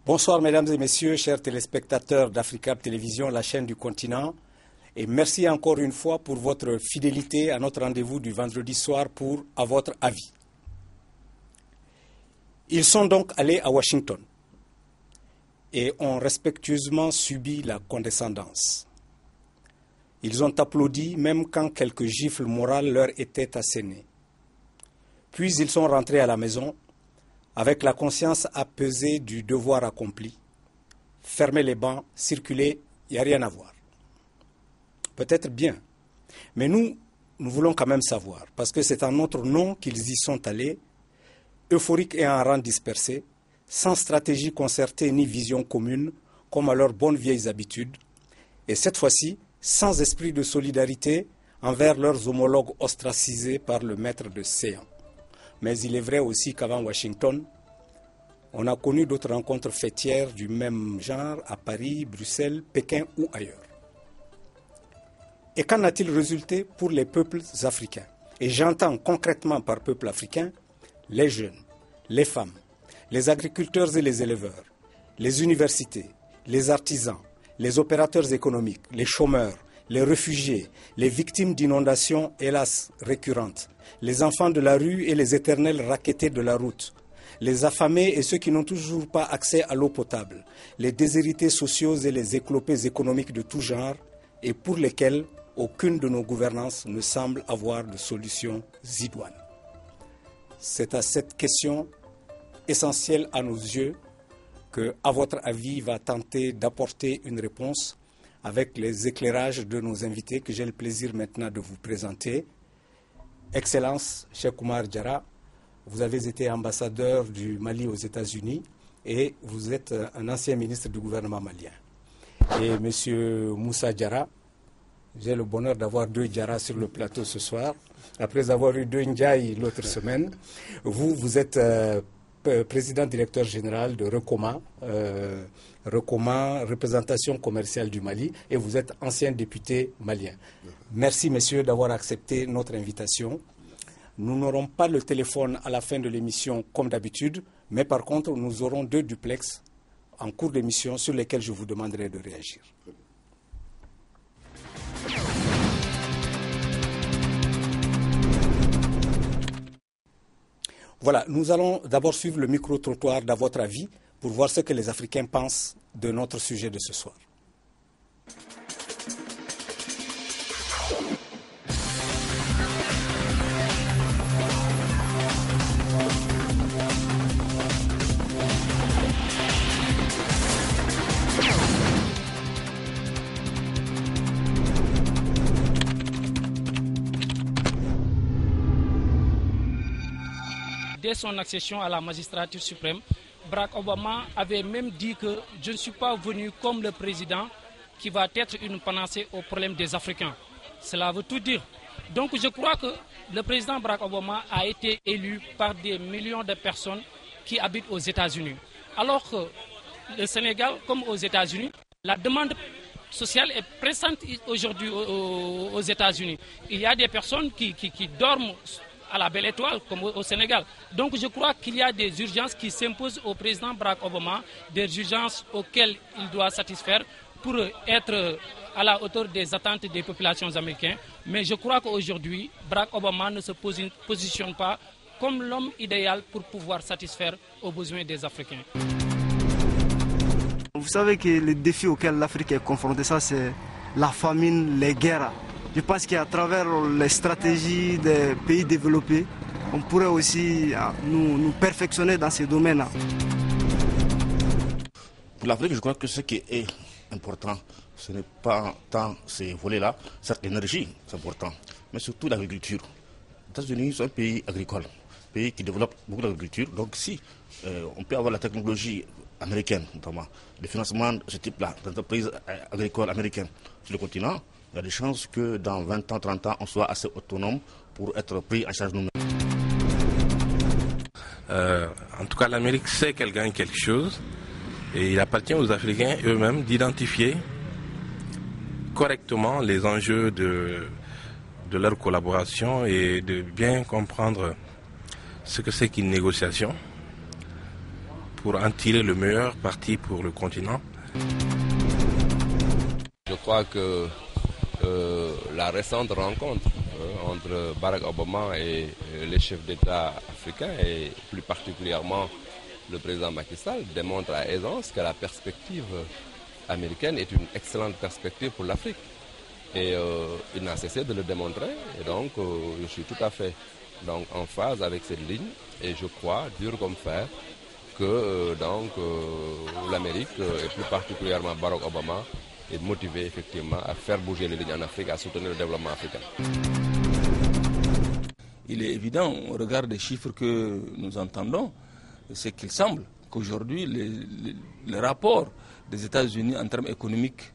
Bonsoir mesdames et messieurs, chers téléspectateurs d'Africa Télévision, la chaîne du continent. Et merci encore une fois pour votre fidélité à notre rendez-vous du vendredi soir pour À votre avis. Ils sont donc allés à Washington et ont respectueusement subi la condescendance. Ils ont applaudi même quand quelques gifles morales leur étaient assénées. Puis ils sont rentrés à la maison avec la conscience apaisée du devoir accompli. Fermer les bancs, circuler, il n'y a rien à voir. Peut-être bien, mais nous voulons quand même savoir, parce que c'est en notre nom qu'ils y sont allés, euphoriques et en rang dispersé, sans stratégie concertée ni vision commune, comme à leurs bonnes vieilles habitudes, et cette fois-ci, sans esprit de solidarité envers leurs homologues ostracisés par le maître de séance. Mais il est vrai aussi qu'avant Washington, on a connu d'autres rencontres fêtières du même genre à Paris, Bruxelles, Pékin ou ailleurs. Et qu'en a-t-il résulté pour les peuples africains? Et j'entends concrètement par peuple africain les jeunes, les femmes, les agriculteurs et les éleveurs, les universités, les artisans, les opérateurs économiques, les chômeurs, les réfugiés, les victimes d'inondations hélas récurrentes, les enfants de la rue et les éternels rackettés de la route, les affamés et ceux qui n'ont toujours pas accès à l'eau potable, les déshérités sociaux et les éclopés économiques de tout genre et pour lesquels aucune de nos gouvernances ne semble avoir de solution idoine. C'est à cette question essentielle à nos yeux que, à votre avis, va tenter d'apporter une réponse avec les éclairages de nos invités que j'ai le plaisir maintenant de vous présenter. Excellence, Cheikh Oumar Diarra, vous avez été ambassadeur du Mali aux États-Unis et vous êtes un ancien ministre du gouvernement malien. Et M. Moussa Diarra, j'ai le bonheur d'avoir deux Diarra sur le plateau ce soir. Après avoir eu deux Ndiaye l'autre semaine, vous êtes président directeur général de Recoma, représentation commerciale du Mali, et vous êtes ancien député malien. Merci messieurs d'avoir accepté notre invitation. Nous n'aurons pas le téléphone à la fin de l'émission comme d'habitude, mais par contre nous aurons deux duplex en cours d'émission sur lesquels je vous demanderai de réagir. Voilà, nous allons d'abord suivre le micro-trottoir d'à votre avis pour voir ce que les Africains pensent de notre sujet de ce soir. Dès son accession à la magistrature suprême, Barack Obama avait même dit que je ne suis pas venu comme le président qui va être une panacée aux problèmes des Africains. Cela veut tout dire. Donc je crois que le président Barack Obama a été élu par des millions de personnes qui habitent aux États-Unis. Alors que le Sénégal, comme aux États-Unis, la demande sociale est pressante aujourd'hui aux États-Unis. Il y a des personnes qui dorment à la belle étoile, comme au Sénégal. Donc je crois qu'il y a des urgences qui s'imposent au président Barack Obama, des urgences auxquelles il doit satisfaire pour être à la hauteur des attentes des populations américaines. Mais je crois qu'aujourd'hui, Barack Obama ne se positionne pas comme l'homme idéal pour pouvoir satisfaire aux besoins des Africains. Vous savez que les défis auxquels l'Afrique est confrontée, ça c'est la famine, les guerres. Je pense qu'à travers les stratégies des pays développés, on pourrait aussi nous perfectionner dans ces domaines. Pour l'Afrique, je crois que ce qui est important, ce n'est pas tant ces volets-là, certes l'énergie, c'est important, mais surtout l'agriculture. Les États-Unis sont un pays agricole, un pays qui développe beaucoup d'agriculture. Donc si on peut avoir la technologie américaine, notamment, le financement de ce type-là, d'entreprises agricoles américaines sur le continent, il y a des chances que dans 20 ans, 30 ans, on soit assez autonome pour être pris en charge nous-mêmes. En tout cas, l'Amérique sait qu'elle gagne quelque chose et il appartient aux Africains eux-mêmes d'identifier correctement les enjeux de leur collaboration et de bien comprendre ce que c'est qu'une négociation pour en tirer le meilleur parti pour le continent. Je crois que la récente rencontre entre Barack Obama et les chefs d'État africains, et plus particulièrement le président Macky Sall, démontre à aisance que la perspective américaine est une excellente perspective pour l'Afrique. Et il n'a cessé de le démontrer. Et donc, je suis tout à fait en phase avec cette ligne. Et je crois, dur comme fer, que l'Amérique, et plus particulièrement Barack Obama, est motivé effectivement à faire bouger les lignes en Afrique, à soutenir le développement africain. Il est évident, au regard des chiffres que nous entendons, c'est qu'il semble qu'aujourd'hui, les rapports des États-Unis en termes économiques,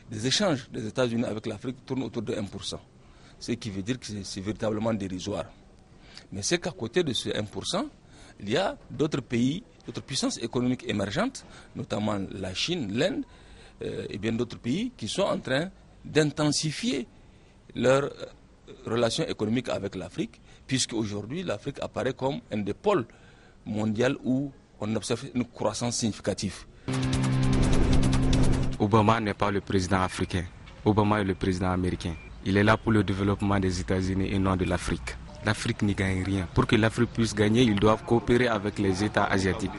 des échanges des États-Unis avec l'Afrique tournent autour de 1%. Ce qui veut dire que c'est véritablement dérisoire. Mais c'est qu'à côté de ce 1%, il y a d'autres pays, d'autres puissances économiques émergentes, notamment la Chine, l'Inde, et bien d'autres pays qui sont en train d'intensifier leurs relations économiques avec l'Afrique, puisque aujourd'hui l'Afrique apparaît comme un des pôles mondiaux où on observe une croissance significative. Obama n'est pas le président africain. Obama est le président américain. Il est là pour le développement des États-Unis et non de l'Afrique. L'Afrique n'y gagne rien. Pour que l'Afrique puisse gagner, ils doivent coopérer avec les États asiatiques.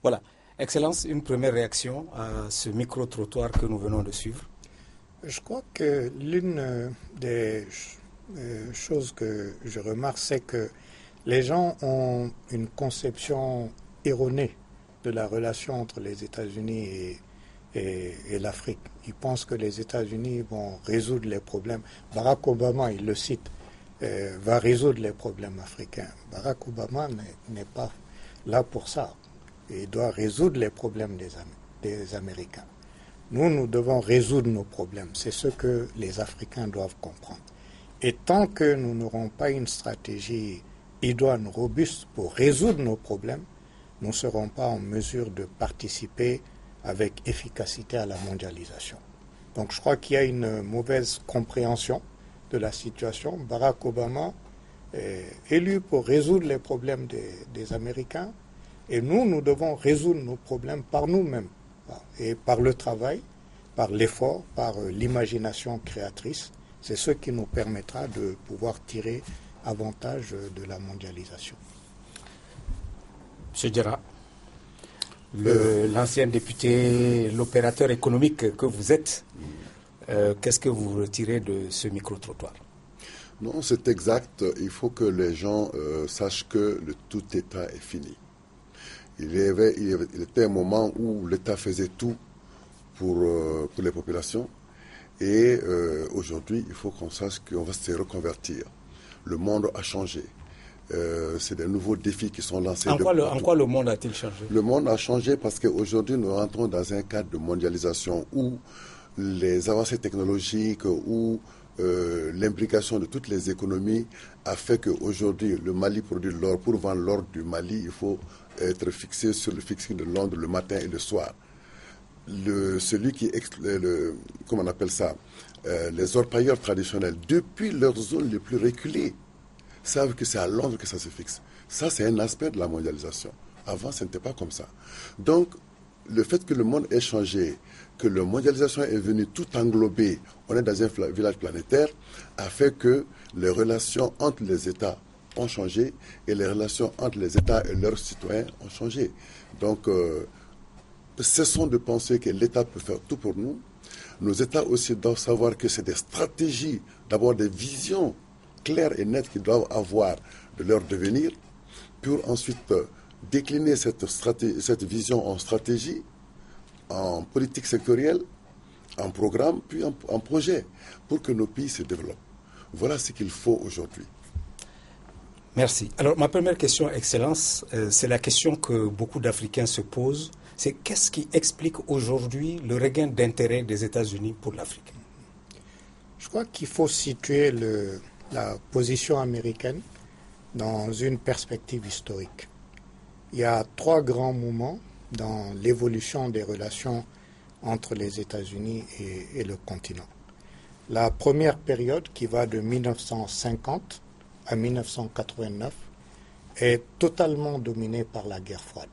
Voilà. Excellence, une première réaction à ce micro-trottoir que nous venons de suivre. Je crois que l'une des choses que je remarque, c'est que les gens ont une conception erronée de la relation entre les États-Unis et l'Afrique. Ils pensent que les États-Unis vont résoudre les problèmes. Barack Obama, il le cite, va résoudre les problèmes africains. Barack Obama n'est pas là pour ça. Il doit résoudre les problèmes des Américains. Nous devons résoudre nos problèmes. C'est ce que les Africains doivent comprendre. Et tant que nous n'aurons pas une stratégie idoine, robuste pour résoudre nos problèmes, nous ne serons pas en mesure de participer avec efficacité à la mondialisation. Donc je crois qu'il y a une mauvaise compréhension de la situation. Barack Obama est élu pour résoudre les problèmes des Américains. Et nous devons résoudre nos problèmes par nous-mêmes, et par le travail, par l'effort, par l'imagination créatrice. C'est ce qui nous permettra de pouvoir tirer avantage de la mondialisation. M. Diarra, l'ancien député, l'opérateur économique que vous êtes, qu'est-ce que vous retirez de ce micro-trottoir? Non, c'est exact. Il faut que les gens sachent que le tout État est fini. Il était un moment où l'État faisait tout pour les populations. Et aujourd'hui, il faut qu'on sache qu'on va se reconvertir. Le monde a changé. C'est des nouveaux défis qui sont lancés. En quoi le monde a-t-il changé? Le monde a changé parce qu'aujourd'hui, nous rentrons dans un cadre de mondialisation où les avancées technologiques, où l'implication de toutes les économies a fait qu'aujourd'hui, le Mali produit l'or. Pour vendre l'or du Mali, il faut être fixé sur le fixing de Londres le matin et le soir. Celui qui comment on appelle ça, les orpailleurs traditionnels, depuis leurs zones les plus reculées, savent que c'est à Londres que ça se fixe. Ça, c'est un aspect de la mondialisation. Avant, ce n'était pas comme ça. Donc, le fait que le monde ait changé, que la mondialisation est venue tout englober, on est dans un village planétaire, a fait que les relations entre les États ont changé et les relations entre les États et leurs citoyens ont changé. Donc, cessons de penser que l'État peut faire tout pour nous. Nos États aussi doivent savoir que c'est des stratégies, d'abord des visions claires et nettes qu'ils doivent avoir de leur devenir, pour ensuite décliner cette vision en stratégie, en politique sectorielle, en programme, puis en projet, pour que nos pays se développent. Voilà ce qu'il faut aujourd'hui. Merci. Alors, ma première question, Excellence, c'est la question que beaucoup d'Africains se posent. C'est qu'est-ce qui explique aujourd'hui le regain d'intérêt des États-Unis pour l'Afrique? Je crois qu'il faut situer la position américaine dans une perspective historique. Il y a 3 grands moments dans l'évolution des relations entre les États-Unis et le continent. La première période, qui va de 1950 à 1989, est totalement dominée par la guerre froide.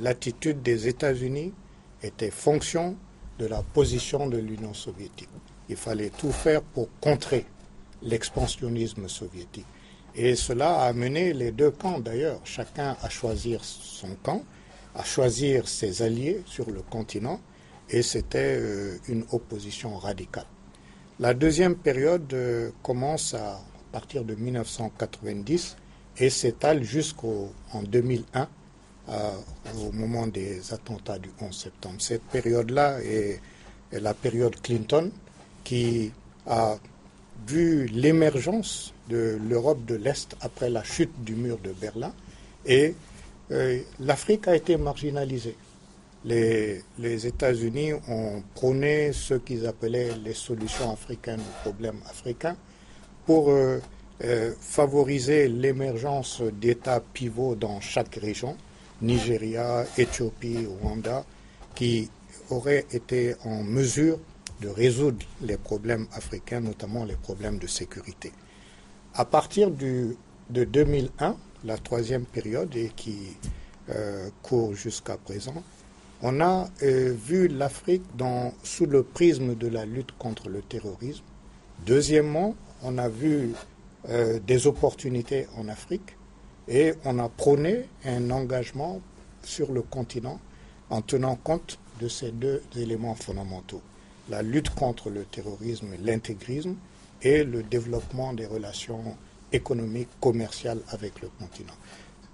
L'attitude des États-Unis était fonction de la position de l'Union soviétique. Il fallait tout faire pour contrer l'expansionnisme soviétique. Et cela a amené les 2 camps d'ailleurs, chacun à choisir son camp, à choisir ses alliés sur le continent, et c'était une opposition radicale. La deuxième période commence à partir de 1990 et s'étale jusqu'en 2001, au moment des attentats du 11 septembre. Cette période-là est la période Clinton, qui a vu l'émergence de l'Europe de l'Est après la chute du mur de Berlin, et l'Afrique a été marginalisée. Les États-Unis ont prôné ce qu'ils appelaient les solutions africaines aux problèmes africains pour favoriser l'émergence d'États pivots dans chaque région, Nigeria, Éthiopie, Rwanda, qui auraient été en mesure de résoudre les problèmes africains, notamment les problèmes de sécurité. À partir de 2001, la troisième période et qui court jusqu'à présent, on a vu l'Afrique sous le prisme de la lutte contre le terrorisme. Deuxièmement, on a vu des opportunités en Afrique et on a prôné un engagement sur le continent en tenant compte de ces 2 éléments fondamentaux: la lutte contre le terrorisme et l'intégrisme et le développement des relations économiques, commerciales avec le continent.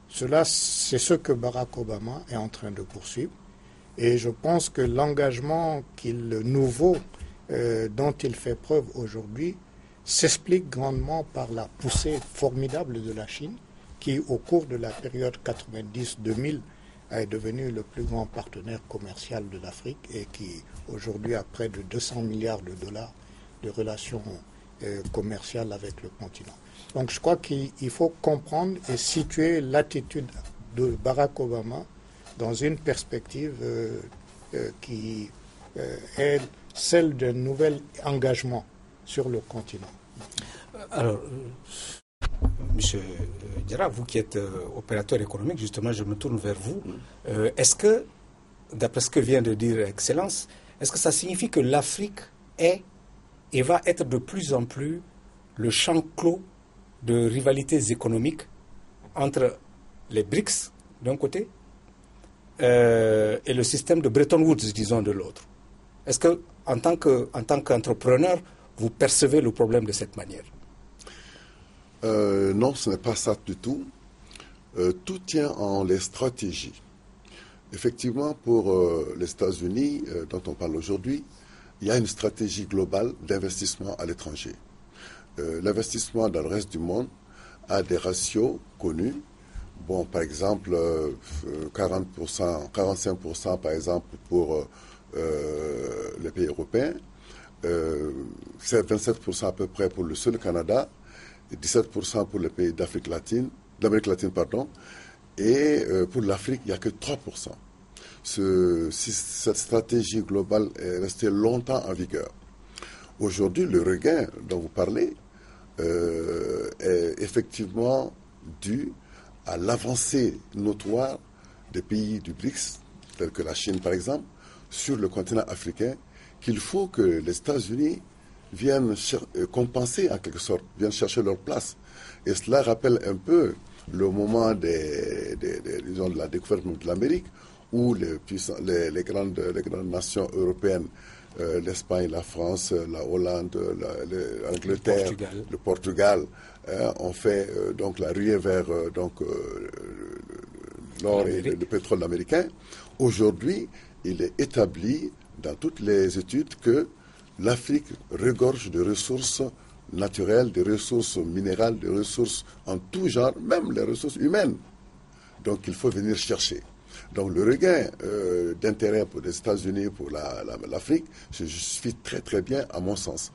Cela, c'est ce que Barack Obama est en train de poursuivre. Et je pense que l'engagement nouveau dont il fait preuve aujourd'hui s'explique grandement par la poussée formidable de la Chine, qui au cours de la période 90-2000 est devenu le plus grand partenaire commercial de l'Afrique et qui aujourd'hui a près de 200 milliards de dollars de relations commerciales avec le continent. Donc je crois qu'il faut comprendre et situer l'attitude de Barack Obama dans une perspective qui est celle d'un nouvel engagement sur le continent. Alors, Monsieur Diarra, vous qui êtes opérateur économique, justement, je me tourne vers vous. Est-ce que, d'après ce que vient de dire Excellence, est-ce que ça signifie que l'Afrique est et va être de plus en plus le champ clos de rivalités économiques entre les BRICS d'un côté et le système de Bretton Woods, disons, de l'autre? Est-ce que, en tant qu'entrepreneur, vous percevez le problème de cette manière? Non, ce n'est pas ça du tout. Tout tient en les stratégies. Effectivement, pour les États-Unis, dont on parle aujourd'hui, il y a une stratégie globale d'investissement à l'étranger. L'investissement dans le reste du monde a des ratios connus. Bon, par exemple, 40%, 45% par exemple pour les pays européens, c'est 27% à peu près pour le seul Canada, et 17% pour les pays d'Amérique latine, et pour l'Afrique, il n'y a que 3%. Cette stratégie globale est restée longtemps en vigueur. Aujourd'hui, le regain dont vous parlez est effectivement dû à l'avancée notoire des pays du BRICS, tels que la Chine par exemple, sur le continent africain, qu'il faut que les États-Unis viennent compenser en quelque sorte, viennent chercher leur place. Et cela rappelle un peu le moment disons, de la découverte de l'Amérique, où les grandes nations européennes, l'Espagne, la France, la Hollande, l'Angleterre, le Portugal, ont fait donc la ruée vers l'or et le pétrole américain. Aujourd'hui, il est établi dans toutes les études que l'Afrique regorge de ressources naturelles, des ressources minérales, des ressources en tout genre, même les ressources humaines. Donc il faut venir chercher. Donc le regain d'intérêt pour les États-Unis, pour l'Afrique, se justifie très très bien à mon sens.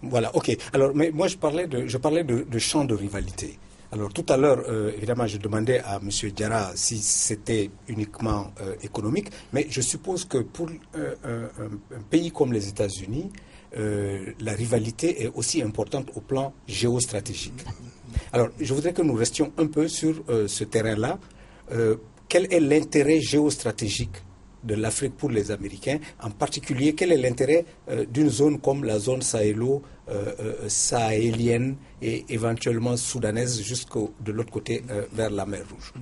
Voilà, ok. Alors, mais moi je parlais de champ de rivalité. Alors tout à l'heure, évidemment, je demandais à M. Diarra si c'était uniquement économique, mais je suppose que pour un pays comme les États-Unis, la rivalité est aussi importante au plan géostratégique. Alors, je voudrais que nous restions un peu sur ce terrain-là. Quel est l'intérêt géostratégique de l'Afrique pour les Américains? En particulier, quel est l'intérêt d'une zone comme la zone sahélienne et éventuellement soudanaise de l'autre côté vers la mer Rouge?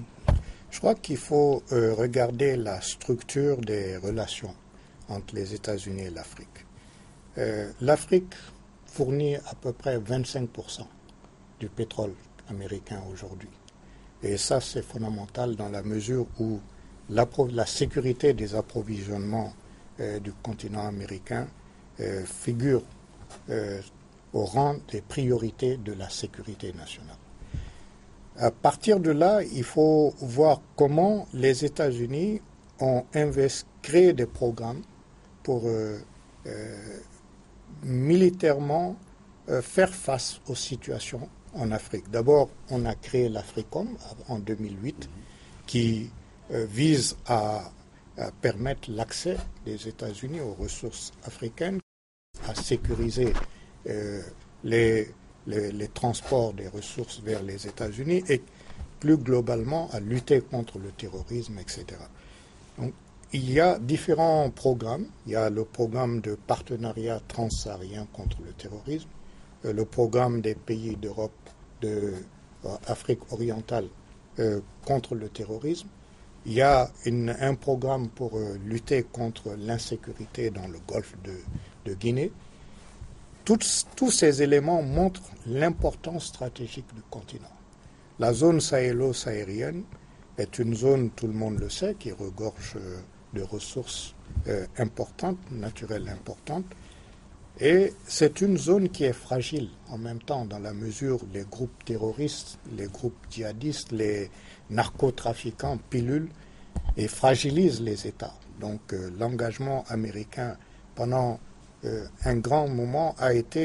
Je crois qu'il faut regarder la structure des relations entre les États-Unis et l'Afrique. L'Afrique fournit à peu près 25% du pétrole américain aujourd'hui. Et ça, c'est fondamental dans la mesure où la sécurité des approvisionnements du continent américain figure au rang des priorités de la sécurité nationale. À partir de là, il faut voir comment les États-Unis ont créé des programmes pour militairement faire face aux situations en Afrique. D'abord, on a créé l'AFRICOM en 2008 qui vise à permettre l'accès des États-Unis aux ressources africaines, à sécuriser les transports des ressources vers les États-Unis et plus globalement à lutter contre le terrorisme, etc. Donc, il y a différents programmes. Il y a le programme de partenariat transsaharien contre le terrorisme, le programme des pays d'Europe, d'Afrique orientale contre le terrorisme. Il y a un programme pour lutter contre l'insécurité dans le golfe de Guinée. Tous ces éléments montrent l'importance stratégique du continent. La zone sahélo-saharienne est une zone, tout le monde le sait, qui regorge de ressources importantes, naturelles importantes. Et c'est une zone qui est fragile en même temps, dans la mesure où les groupes terroristes, les groupes djihadistes, les narcotrafiquants pilulent et fragilisent les États. Donc l'engagement américain pendant un grand moment a été